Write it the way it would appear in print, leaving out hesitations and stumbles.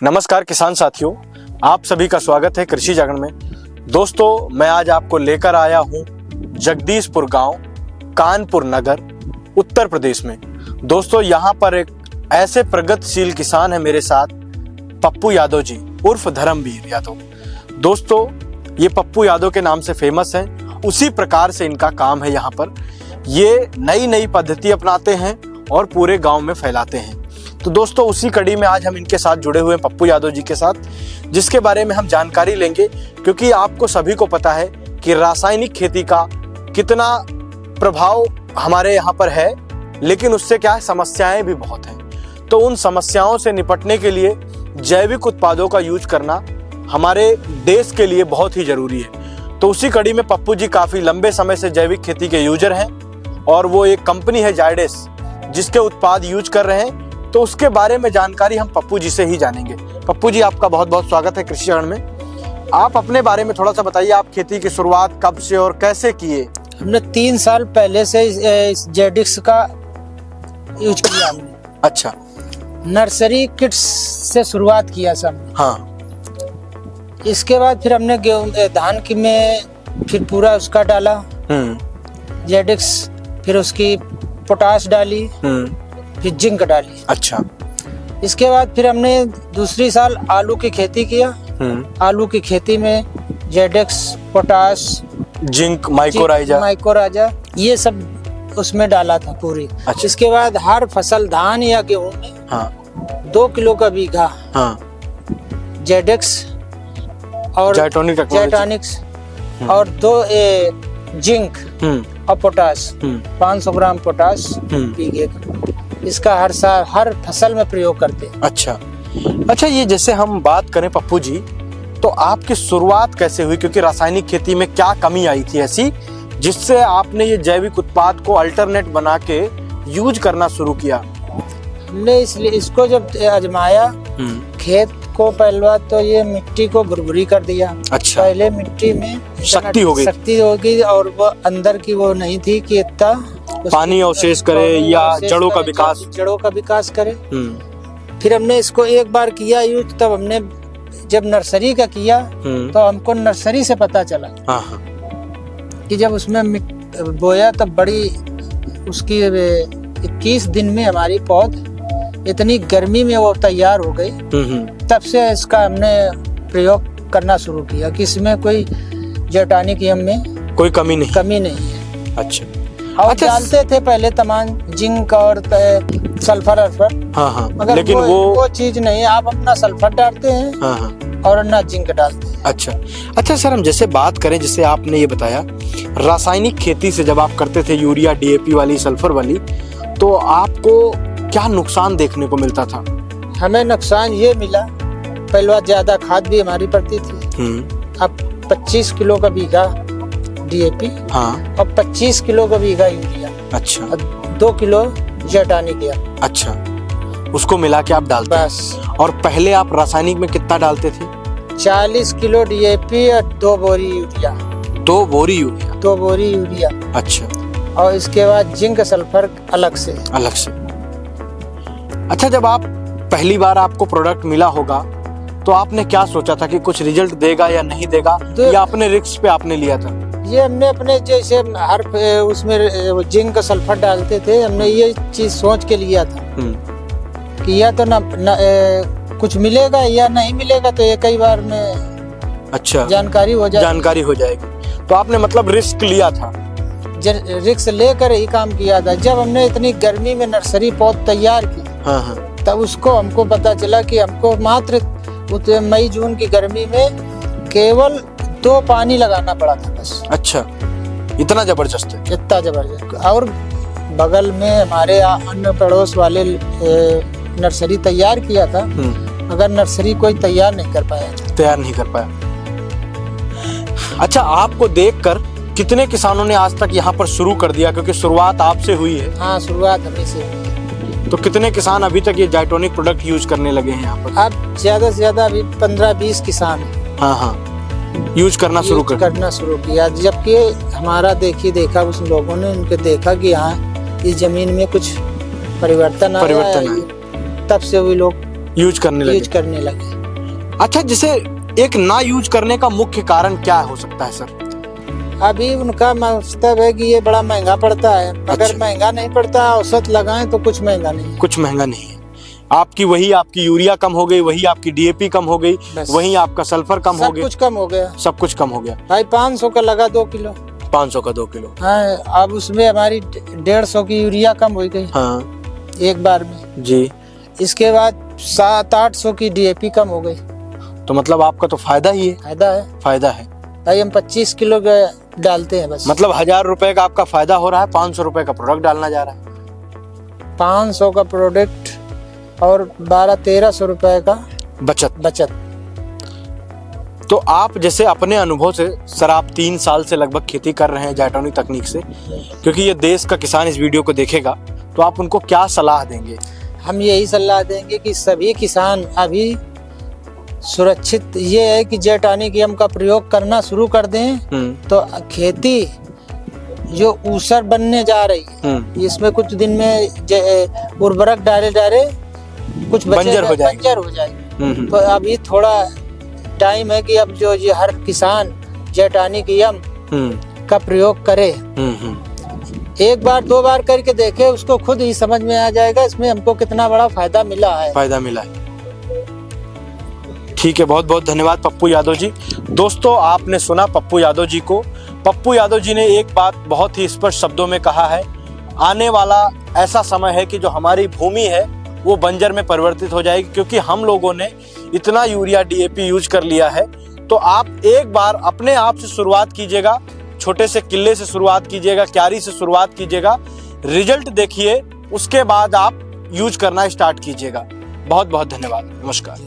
नमस्कार किसान साथियों, आप सभी का स्वागत है कृषि जागरण में। दोस्तों, मैं आज आपको लेकर आया हूं जगदीशपुर गांव, कानपुर नगर, उत्तर प्रदेश में। दोस्तों, यहां पर एक ऐसे प्रगतिशील किसान है मेरे साथ, पप्पू यादव जी उर्फ धर्मवीर यादव। दोस्तों, ये पप्पू यादव के नाम से फेमस है, उसी प्रकार से इनका काम है। यहाँ पर ये नई पद्धति अपनाते हैं और पूरे गांव में फैलाते हैं। तो दोस्तों, उसी कड़ी में आज हम इनके साथ जुड़े हुए हैं, पप्पू यादव जी के साथ, जिसके बारे में हम जानकारी लेंगे। क्योंकि आपको सभी को पता है कि रासायनिक खेती का कितना प्रभाव हमारे यहाँ पर है, लेकिन उससे क्या है, समस्याएं भी बहुत हैं। तो उन समस्याओं से निपटने के लिए जैविक उत्पादों का यूज करना हमारे देश के लिए बहुत ही जरूरी है। तो उसी कड़ी में पप्पू जी काफी लंबे समय से जैविक खेती के यूजर हैं और वो एक कंपनी है जायडेस, जिसके उत्पाद यूज कर रहे हैं। तो उसके बारे में जानकारी हम पप्पू जी से ही जानेंगे। पप्पू जी, आपका बहुत बहुत स्वागत है कृषि जागरण में। आप अपने बारे में थोड़ा सा बताइए, आप खेती की शुरुआत कब से और कैसे किए? हमने 3 साल पहले से इस जेडिक्स का यूज किया हमने। अच्छा। नर्सरी किट्स से शुरुआत किया सब। हाँ। इसके बाद फिर हमने गेहूं धान की में फिर पूरा उसका डाला जेडिक्स, फिर उसकी पोटाश डाली, फिर जिंक डाली। अच्छा। इसके बाद फिर हमने दूसरी साल आलू की खेती किया। आलू की खेती में जेडिक्स, पोटाश, जिंक, माइकोराइजा ये सब उसमें डाला था पूरी। अच्छा। इसके बाद हर फसल धान या गेहूं में 2 किलो का बीघा जेडिक्स और जाइटोनिक्स और 2 जिंक और पोटाश, 500 ग्राम पोटाश बीघे का, इसका हर साल हर फसल में प्रयोग करते हैं। अच्छा, ये जैसे हम बात करें पप्पू जी, तो आपकी शुरुआत कैसे हुई? क्योंकि रासायनिक खेती में क्या कमी आई थी ऐसी जिससे आपने ये जैविक उत्पाद को अल्टरनेट बना के यूज करना शुरू किया? हमने इसलिए इसको जब आजमाया, खेत को पहले तो ये मिट्टी को भुरभुरी कर दिया। अच्छा। पहले मिट्टी में शक्ति हो गई और वो अंदर की वो नहीं थी कि इतना पानी अवशेष करे या जड़ों का विकास करे। फिर हमने इसको एक बार किया यूज, तब हमने जब नर्सरी का किया तो हमको नर्सरी से पता चला कि जब उसमें बोया तब बड़ी उसकी 21 दिन में हमारी पौध इतनी गर्मी में वो तैयार हो गई। तब से इसका हमने प्रयोग करना शुरू किया कि इसमें कोई जाइटोनियम में कोई कमी नहीं है। अच्छा। और डालते थे पहले तमाम जिंक और सल्फर मगर लेकिन वो चीज नहीं। आप अपना सल्फर डालते हैं और ना जिंक डालते हैं। अच्छा सर, हम जैसे बात करें, जैसे आपने ये बताया रासायनिक खेती से जब आप करते थे यूरिया, डीएपी वाली, सल्फर वाली, तो आपको क्या नुकसान देखने को मिलता था? हमें नुकसान ये मिला, पहले ज्यादा खाद भी हमारी पड़ती थी। अब 25 किलो का बीघा डीएपी और 25 किलो का बीघा यूरिया। अच्छा। 2 किलो जाइटोनियम। अच्छा, उसको मिला के आप डालते बस। और पहले आप रासायनिक में कितना डालते थे? 40 किलो डीएपी और 2 बोरी यूरिया। 2 बोरी यूरिया। अच्छा। और इसके बाद जिंक सल्फर अलग से। अच्छा, जब आप पहली बार आपको प्रोडक्ट मिला होगा तो आपने क्या सोचा था कि कुछ रिजल्ट देगा या नहीं देगा, या अपने रिस्क पे आपने लिया था? ये हमने अपने जैसे हर उसमें जिंक सल्फर डालते थे, हमने ये चीज सोच के लिया था कि या तो ना कुछ मिलेगा या नहीं मिलेगा, तो ये कई बार में अच्छा जानकारी हो जाएगी। तो आपने मतलब रिस्क लिया था? रिस्क लेकर ही काम किया था। जब हमने इतनी गर्मी में नर्सरी पौध तैयार की, तब उसको हमको पता चला कि हमको मात्र मई जून की गर्मी में केवल 2 पानी लगाना पड़ा था बस। अच्छा, इतना जबरदस्त है? इतना जबरदस्त। और बगल में हमारे अन्य पड़ोस वाले नर्सरी तैयार किया था, मगर नर्सरी कोई तैयार नहीं कर पाया। अच्छा, आपको देखकर कितने किसानों ने आज तक यहाँ पर शुरू कर दिया? क्योंकि शुरुआत आपसे हुई है। हाँ, शुरुआत हमें से हुई है। तो कितने किसान अभी तक ये जाइटोनिक प्रोडक्ट यूज करने लगे हैं यहाँ पर? अब ज्यादा से ज्यादा अभी 15-20 किसान यूज करना शुरू किया। जबकि हमारा देखा उस लोगों ने, उनके देखा कि हाँ इस जमीन में कुछ परिवर्तन आया, तब से भी लोग यूज करने लगे। अच्छा, जैसे एक ना यूज करने का मुख्य कारण क्या हो सकता है सर? अभी उनका मतलब है कि ये बड़ा महंगा पड़ता है। अगर अच्छा। महंगा नहीं पड़ता, औसत लगाएं तो कुछ महंगा नहीं है। कुछ महंगा नहीं है। आपकी यूरिया कम हो गई, वही आपकी डीएपी कम हो गई, वही आपका सल्फर कम हो सब गया, कुछ कम हो गया। सब कुछ कम हो गया। भाई 500 का लगा 2 किलो। 500 का 2 किलो। हाँ, अब उसमें हमारी 150 की यूरिया कम हो गई हाँ एक बार में जी। इसके बाद 700-800 की डीएपी कम हो गई। तो मतलब आपका तो फायदा ही है। फायदा है फायदा है भाई, हम 25 किलो डालते हैं बस। मतलब 1000 रुपए का आपका फायदा हो रहा है, 500 रुपए का प्रोडक्ट डालना जा रहा है। 500 का प्रोडक्ट और 1200-1300 रुपए का बचत। तो आप जैसे अपने अनुभव से सर, आप 3 साल से लगभग खेती कर रहे हैं जायटोनिक तकनीक से, क्योंकि ये देश का किसान इस वीडियो को देखेगा, तो आप उनको क्या सलाह देंगे? हम यही सलाह देंगे कि सभी किसान अभी सुरक्षित ये है कि जेटानिक यम का प्रयोग करना शुरू कर दें, तो खेती जो ऊसर बनने जा रही है, इसमें कुछ दिन में उर्वरक डाले कुछ बंजर हो जाएगी। तो अभी थोड़ा टाइम है कि अब जो ये हर किसान जेटानिक यम का प्रयोग करे। एक बार 2 बार करके देखे, उसको खुद ही समझ में आ जाएगा इसमें हमको कितना बड़ा फायदा मिला है। ठीक है, बहुत बहुत धन्यवाद पप्पू यादव जी। दोस्तों, आपने सुना पप्पू यादव जी को। पप्पू यादव जी ने एक बात बहुत ही स्पष्ट शब्दों में कहा है, आने वाला ऐसा समय है कि जो हमारी भूमि है वो बंजर में परिवर्तित हो जाएगी, क्योंकि हम लोगों ने इतना यूरिया डीएपी यूज कर लिया है। तो आप एक बार अपने आप से शुरुआत कीजिएगा, छोटे से किले से शुरुआत कीजिएगा, क्यारी से शुरुआत कीजिएगा, रिजल्ट देखिए, उसके बाद आप यूज करना स्टार्ट कीजिएगा। बहुत बहुत धन्यवाद। नमस्कार।